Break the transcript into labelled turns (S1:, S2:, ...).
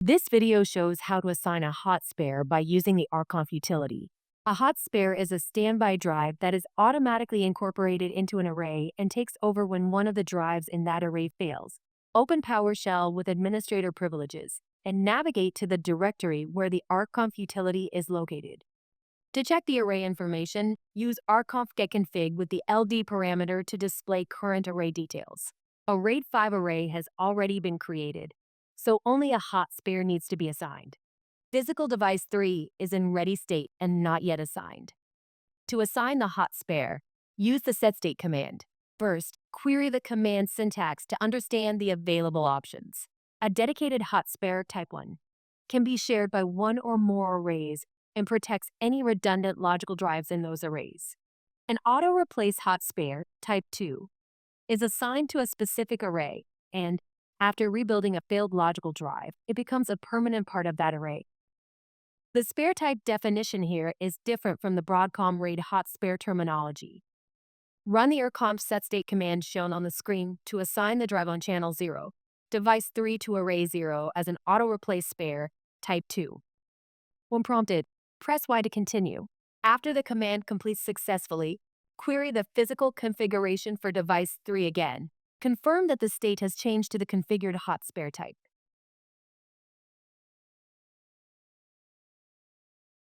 S1: This video shows how to assign a hot spare by using the ARCCONF utility. A hot spare is a standby drive that is automatically incorporated into an array and takes over when one of the drives in that array fails. Open PowerShell with administrator privileges and navigate to the directory where the ARCCONF utility is located. To check the array information, use ARCCONF getConfig with the LD parameter to display current array details. A RAID 5 array has already been created, so only a hot spare needs to be assigned. Physical device 3 is in ready state and not yet assigned. To assign the hot spare, use the setState command. First, query the command syntax to understand the available options. A dedicated hot spare type 1 can be shared by one or more arrays and protects any redundant logical drives in those arrays. An auto-replace hot spare type 2 is assigned to a specific array, and after rebuilding a failed logical drive, it becomes a permanent part of that array. The spare type definition here is different from the Broadcom RAID hot spare terminology. Run the ARCCONF setState command shown on the screen to assign the drive on channel 0, device 3 to array 0 as an auto-replace spare type 2. When prompted, press Y to continue. After the command completes successfully, query the physical configuration for device 3 again. Confirm that the state has changed to the configured hot spare type.